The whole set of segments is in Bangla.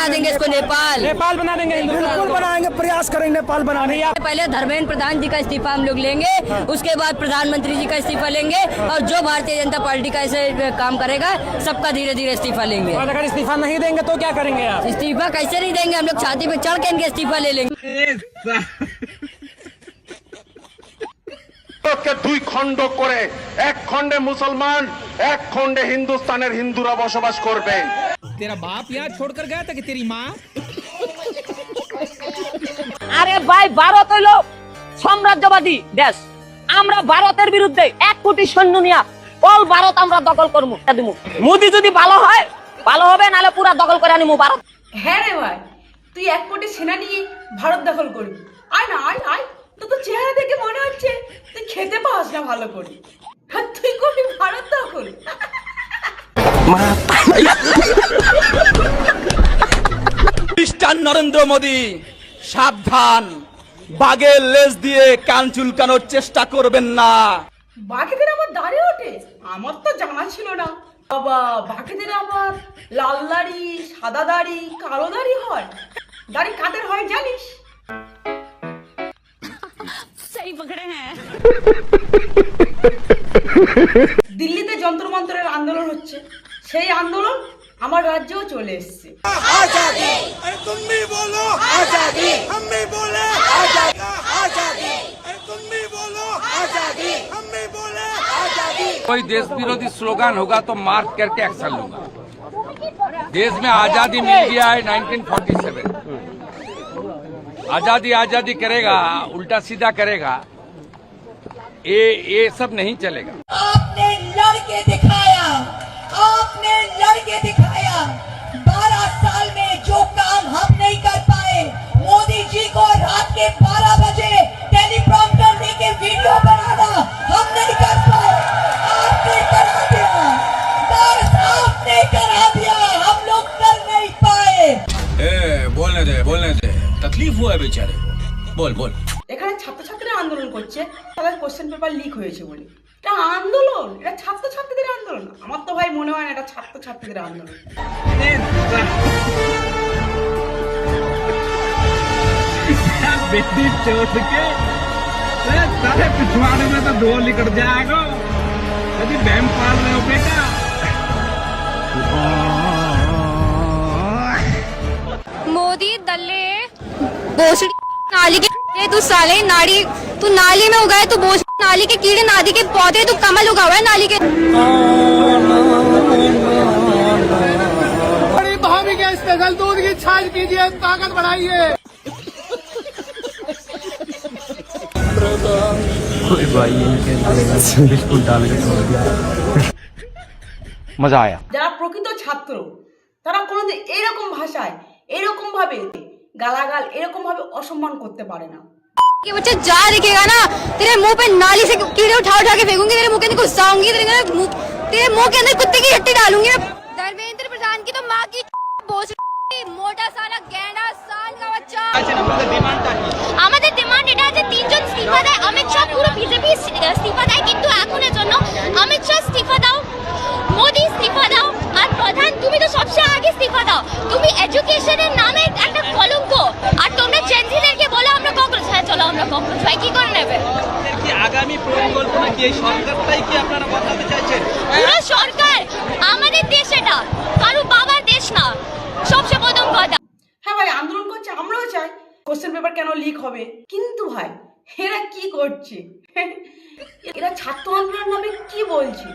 बना देंगे इसको नेपाल बना देंगे, बिल्कुल बनाएंगे, प्रयास करेंगे नेपाल बनाने का। पहले धर्मेंद्र प्रधान जी का इस्तीफा हम लोग लेंगे, उसके बाद प्रधानमंत्री जी का इस्तीफा लेंगे, और जो भारतीय जनता पार्टी का ऐसे काम करेगा सबका धीरे धीरे इस्तीफा लेंगे। और अगर इस्तीफा नहीं देंगे तो क्या करेंगे आप? इस्तीफा कैसे नहीं देंगे, हम लोग छाती पे चढ़ के इनके इस्तीफा ले लेंगे। দুই খণ্ড করে এক খণ্ডে মুসলমান, এক খণ্ডে হিন্দুস্তানের হিন্দুরা বসবাস করবে। तेरा बाप यहाँ छोड़कर गया था कि तेरी माँ? আরে ভাই, ভারত হইলো সাম্রাজ্যবাদী দেশ। আমরা ভারতের বিরুদ্ধে 1 কোটি সৈন্য নিয়ে অল ভারত আমরা দখল করবো। মোদি যদি ভালো হয় ভালো হবে, নাহলে পুরা দখল করে আনিমু ভারত। হ্যাঁ রে ভাই, তুই 1 কোটি সেনা নিয়ে ভারত দখল করবি? আয় না, আয় আয়, তো চেহারা দেখে মনে হচ্ছে তুই খেতে পাস না ভালো করে, আর তুই করবি ভারত দখল। খ্রিস্টান নরেন্দ্র মোদী সাবধান, বাঘের লেজ দিয়ে কান চুলকানোর চেষ্টা করবেন না। বাঘেদের আবার দাড়ি ওঠে? আমার তো জানা ছিল না বাবা। বাঘেদের আবার লাল দাড়ি, সাদা দাড়ি, কালো দাড়ি হয়। দাড়ি কাদের হয় জানিস? দিল্লিতে যন্ত্র মন্ত্রের আন্দোলন হচ্ছে, সেই আন্দোলন আমার রাজ্যেও চলে এসছে। कोई देश विरोधी स्लोगन होगा तो मार्क करके एक्शन लूंगा। देश में आजादी मिल गया है 1947, आजादी आजादी करेगा, उल्टा सीधा करेगा, ये सब नहीं चलेगा। आपने लड़के दिखाया, आपने लड़के दिखाया। 12 साल में जो काम हम नहीं कर पाए, मोदी जी को रात के 12 बजे टेलीप्रॉम्प्टर लेके वीडियो बनाना हम नहीं कर पाए, आपने करा दिया। बस आपने करा दिया, हम लोग कर नहीं पाए। बोलने दे, तकलीफ हुआ है बेचारे को। बोल बोल। এখানে ছাত্রছাত্রীরা আন্দোলন করছে, তাদের কোশ্চেন পেপার লিক হয়েছে বলে। এটা আন্দোলন? এটা ছাত্রছাত্রীদের আন্দোলন? আমার তো ভাই মনে হয় না এটা ছাত্রছাত্রীদের আন্দোলন। बेटी चोट के सारे पिछवाड़े में तो 2 निकट जाएगा। यदि बहन पाल रहे हो बेटा। मोदी दल्ले भोसड़ी नाली के, तू साले नाड़ी, तू नाली में उगाए, तू भोसड़ी नाली के कीड़े, नाली के पौधे, तू कमल उगा हुआ है नाली के। बड़ी भाभी के स्पेशल दूध की छाछ कीजिए, ताकत बढ़ाइए। कोई भाई इनके बिस्कुट डाल के छोड़ दिया, मजा आया। যারা প্রকৃত ছাত্র তারা কোনোদিন এরকম ভাষায়, এরকম ভাবে গালাগাল, এরকম ভাবে অসম্মান করতে পারে না। ये बच्चा जा दिखेगा ना, तेरे मुंह पे नाली से कीड़े उठा उठा के फेंकूंगी, तेरे मुंह के अंदर घुसाऊंगी, तेरे मुंह के अंदर कुत्ते की हड्डी डालूंगी। धर्मेंद्र प्रधान की तो माँ की भोसड़ी, मोटा साला गैंडा साल का बच्चा। আমাদের ডিমান্ড এটা আছে 3 জন ইস্তিফা দেয়, অমিত শাহ পুরো বিজেপি ইস্তিফা দেয়, কিন্তু এখনের জন্য অমিত শাহ ইস্তিফা দাও, মোদি ইস্তিফা দাও, আর প্রধান তুমি তো সবচেয়ে আগে ইস্তিফা দাও। তুমি এডুকেশনের নামে একটা কলঙ্ক, আর তোমরা জেনজিদেরকে বলো আমরা ককরোচ। হ্যাঁ চলো আমরা ককরোচ, ভাই কি করে নেবে? কি আগামী পরিকল্পনা কি এই সরকারটাই কি আপনারা বদলাতে চাইছেন? পুরো সরকার আমাদের দেশ, এটা কারো বাবার দেশ না, সবচেয়ে প্রথম কথা। হ্যাঁ ভাই, আন্দোলন করছে, আমরাও চাই কোশ্চেন পেপার কেন লিক হবে, কিন্তু ভাই এরা কি করছে? এরা ছাত্র আন্দোলন নামে কি বলছে?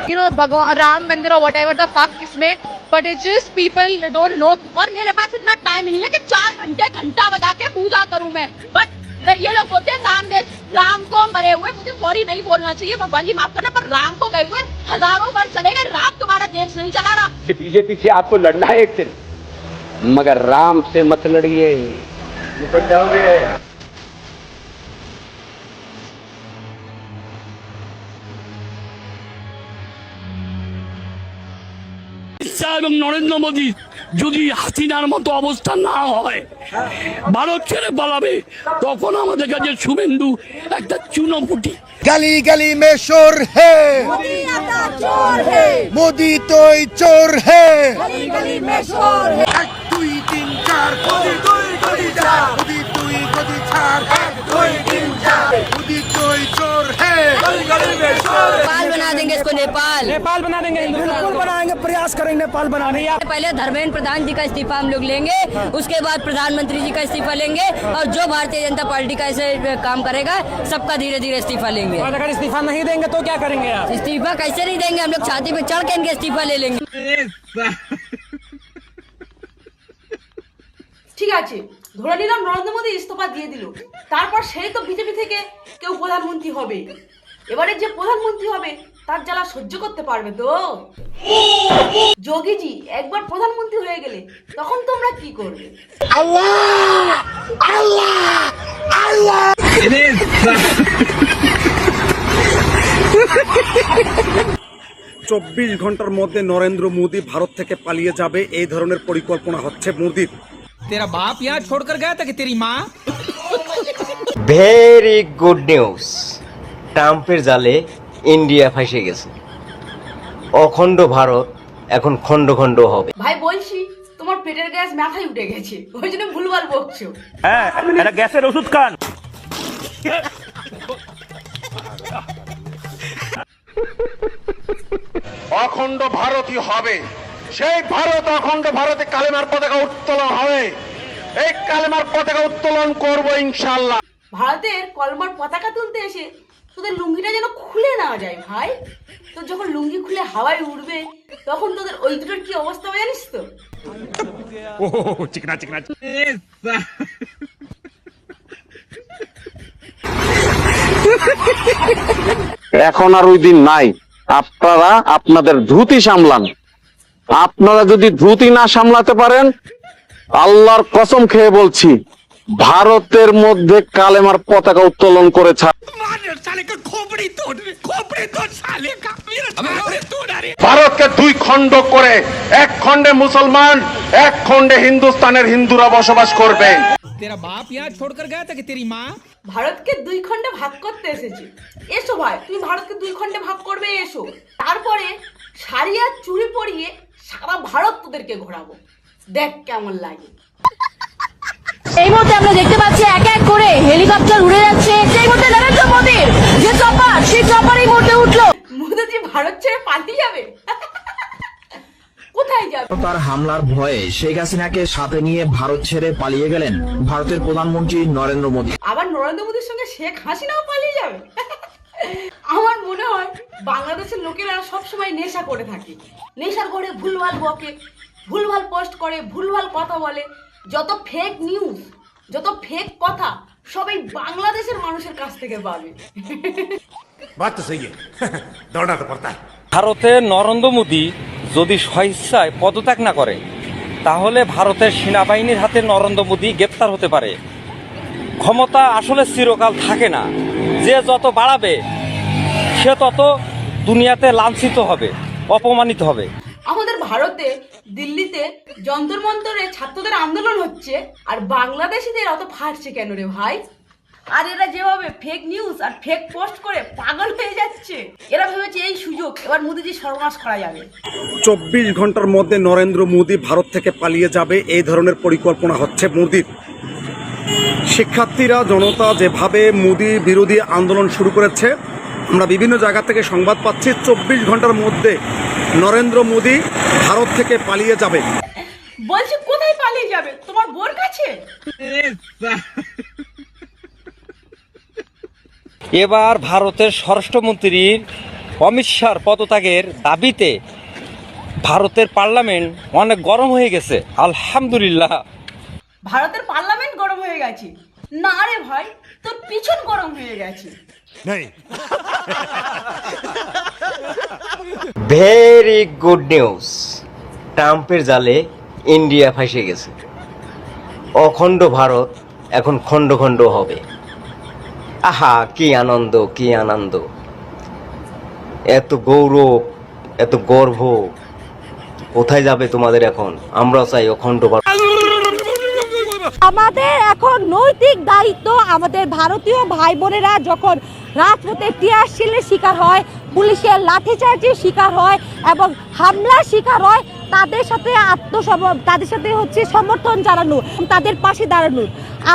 You know, Bhagwan, Ram Mandir or whatever the fuck is made, but it's just people don't know. और मेरे पास इतना टाइम नहीं है कि 4 घंटा बता के पूजा करूं मैं, but ये लोग बोलते हैं राम को मरे हुए, मुझे सॉरी नहीं बोलना चाहिए, भगवान जी माफ करना, पर राम को गए हुए हजारों वर्ष चलेगा, राम तुम्हारा देश नहीं चला रहा। बीजेपी से आपको लड़ना है एक दिन, मगर राम से मत लड़िए, निपट जाओगे। অমিত শাহ এবং নরেন্দ্র মোদী যদি হাসিনার মতো অবস্থা না হয়, ভারত ছেড়ে পালাবে, তখন আমাদের কাছে শুভেন্দু একটা চুনোপুটি। गली गली में शोर है, मोदी तो चोर है, गली गली में शोर है। 1 2 3 4 मोदी कोई कोई जा, मोदी तुई कोई चार, 1 2 3 4 मोदी कोई चोर है, गली गली में शोर है। नेपाल बना देंगे इसको, नेपाल बना देंगे, बिल्कुल बनाएंगे, प्रयास करेंगे नेपाल बनाने। पहले धर्मेंद्र प्रधान जी का इस्तीफा हम लोग लेंगे, उसके बाद प्रधानमंत्री जी का इस्तीफा लेंगे, और जो भारतीय जनता पार्टी का ऐसे काम करेगा सबका धीरे धीरे इस्तीफा लेंगे। अगर इस्तीफा नहीं देंगे तो क्या करेंगे आप? इस्तीफा कैसे नहीं देंगे, हम लोग छाती पे चढ़ के इनके इस्तीफा ले लेंगे। ঠিক আছে, ধরে নিলাম নরেন্দ্র মোদী ইস্তফা দিয়ে দিল, তারপর সেই তো বিজেপি থেকে কেউ প্রধানমন্ত্রী হবে। এবারে যে প্রধানমন্ত্রী হবে তার জ্বালা সহ্য করতে পারবে তো? যোগীজি একবার প্রধানমন্ত্রী হয়ে গেলে তখন তোমরা কি করবে? আল্লাহ আল্লাহ আল্লাহ। 24 ঘন্টার মধ্যে নরেন্দ্র মোদী ভারত থেকে পালিয়ে যাবে, এই ধরনের পরিকল্পনা হচ্ছে মোদীর। तेरा बाप यहाँ छोड़कर गया था कि तेरी माँ? ভেরি গুড নিউজ, ট্রাম্পের জালে ইন্ডিয়া ফাঁসে গেছে। অখণ্ড ভারত এখন খণ্ড খণ্ড হবে। ভাই বলছি তোমার পেটের গ্যাস মাথায় উঠে গেছে, ওই জন্য ভুলভাল বকছো। হ্যাঁ, এটা গ্যাসের ওষুধ খান। অখণ্ড ভারতই হবে, সেই ভারত অখণ্ড ভারতে কালেমার পতাকা উত্তোলন হবে, এই কালেমার পতাকা উত্তোলন করবো ইনশাল্লাহ। ভারতের কলমার পতাকা তুলতে এসে তোদের লুঙ্গিটা যেন খুলে না যায় ভাই। তো যখন লুঙ্গি খুলে হাওয়ায় উড়বে তখন তোদের ওই দুটোর কি অবস্থা হবে জানিস তো? চিকনা চিকনা। এখন আর ওই দিন নাই, আপনারা আপনাদের ধুতি সামলান। আপনারা যদি ধুতি না সামলাতে পারেন, আল্লাহর কসম খেয়ে বলছি, ভারতের মধ্যে কালেমার পতাকা উত্তোলন করে ভারতকে 2 খণ্ড করে, 1 খণ্ডে মুসলমান, 1 খণ্ডে হিন্দুস্তানের হিন্দুরা বসবাস করবে। तेरा बाप यहाँ छोड़कर गया था कि तेरी माँ? ভারতকে 2 খণ্ডে ভাগ করতে এসেছি। এসো ভাই, তুমি ভারতকে 2 খণ্ডে ভাগ করবে, এসো। তারপরে শাড়ি আর চুড়ি পরিয়ে সারা ভারত তোদেরকে ঘোরাবো, দেখ কেমন লাগে। এই মুহূর্তে আমরা দেখতে পাচ্ছি এক এক করে হেলিকপ্টার উড়ে যাচ্ছে। সেই মুহূর্তে নরেন্দ্র মোদীর যে চপার, সেই চপার এই মুহূর্তে উঠলো। মোদীজি ভারত ছেড়ে পালিয়ে যাবে, কোথায় যাবে? তার হামলার ভয়ে শেখ হাসিনাকে সাথে নিয়ে ভারত ছেড়ে পালিয়ে গেলেন ভারতের প্রধানমন্ত্রী নরেন্দ্র মোদী। আবার নরেন্দ্র মোদীর সঙ্গে শেখ হাসিনাও পালিয়ে যাবে। আমার মনে হয় বাংলাদেশের লোকেরা সবসময় নেশা করে থাকে, নেশার ঘরে ভুলভাল বকে, ভুলভাল পোস্ট করে, ভুলভাল কথা বলে। যত ফেক নিউজ, যত ফেক কথা সবই বাংলাদেশের মানুষের কাছ থেকে পাবে। ভারতের নরেন্দ্র মোদী যদি স্বেচ্ছায় পদত্যাগ না করে, তাহলে ভারতের সেনাবাহিনীর হাতে নরেন্দ্র মোদী গ্রেপ্তার হতে পারে। ক্ষমতা আসলে চিরকাল থাকে না, যে যত বাড়াবে সে তত দুনিয়াতে লাঞ্ছিত হবে, অপমানিত হবে। আমাদের ভারতে দিল্লিতে যন্তর মন্তরে ছাত্রদের আন্দোলন হচ্ছে, আর বাংলাদেশিদের অত ফাটছে কেন রে ভাই? আর এরা যেভাবে ফেক নিউজ আর ফেক পোস্ট করে পাগল হয়ে যাচ্ছে, এরা ভেবেছে এই সুযোগ এবার মোদীজি সর্বনাশ করা যাবে। 24 ঘন্টার মধ্যে নরেন্দ্র মোদী ভারত থেকে পালিয়ে যাবে, এই ধরনের পরিকল্পনা হচ্ছে মোদীর। শিক্ষার্থীরা, জনতা যেভাবে মোদী বিরোধী আন্দোলন শুরু করেছে, আমরা বিভিন্ন জায়গা থেকে সংবাদ পাচ্ছি 24 ঘন্টার মধ্যে নরেন্দ্র মোদী ভারত থেকে পালিয়ে যাবে। বলছি কোথায় পালিয়ে যাবে? তোমার বোর কাছে? এবার ভারতের স্বরাষ্ট্রমন্ত্রীর অমিত শাহর পদত্যাগের দাবিতে ভারতের পার্লামেন্ট অনেক গরম হয়ে গেছে। আলহামদুলিল্লাহ, ভারতের পার্লামেন্ট গরম হয়ে গেছে? না রে ভাই, তোর পিছন গরম হয়ে গেছে। ভেরি গুড নিউজ, ট্রাম্পের জালে ইন্ডিয়া ফাঁসে গেছে। অখণ্ড ভারত এখন খণ্ড খণ্ড হবে। আহা, কি আনন্দ, কি আনন্দ! এত গৌরব, এত গর্ব কোথায় যাবে তোমাদের এখন? আমরা চাই অখণ্ড ভারত। আমাদের এখন নৈতিক দায়িত্ব, আমাদের ভারতীয় ভাই বোনেরা যখন রাজপথে টিয়ার শিলের শিকার হয়, পুলিশের লাঠিচার্জের শিকার হয় এবং হামলার শিকার হয়, তাদের সাথে তাদের সাথে হচ্ছে সমর্থন জানানো, তাদের পাশে দাঁড়ানো।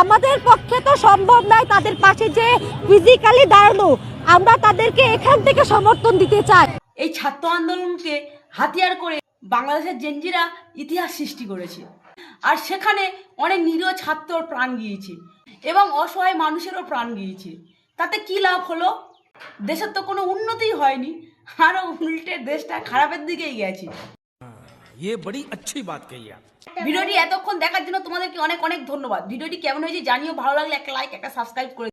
আমাদের পক্ষে তো সম্ভব নয় তাদের পাশে যে ফিজিক্যালি দাঁড়ানো, আমরা তাদেরকে এখান থেকে সমর্থন দিতে চাই। এই ছাত্র আন্দোলনকে হাতিয়ার করে বাংলাদেশের জেনজিরা ইতিহাস সৃষ্টি করেছে, আর সেখানে অনেক নিরীহ ছাত্রর প্রাণ গিয়েছে এবং অসহায় মানুষেরও প্রাণ গিয়েছে। তাতে কি লাভ হলো? দেশের তো কোনো উন্নতি হয়নি, আরো উল্টে দেশটা খারাপের দিকেই গেছে। ভিডিওটি এতক্ষণ দেখার জন্য তোমাদেরকে অনেক অনেক ধন্যবাদ। ভিডিওটি কেমন হয়েছে জানিও, ভালো লাগলে একটা লাইক একটা সাবস্ক্রাইব করে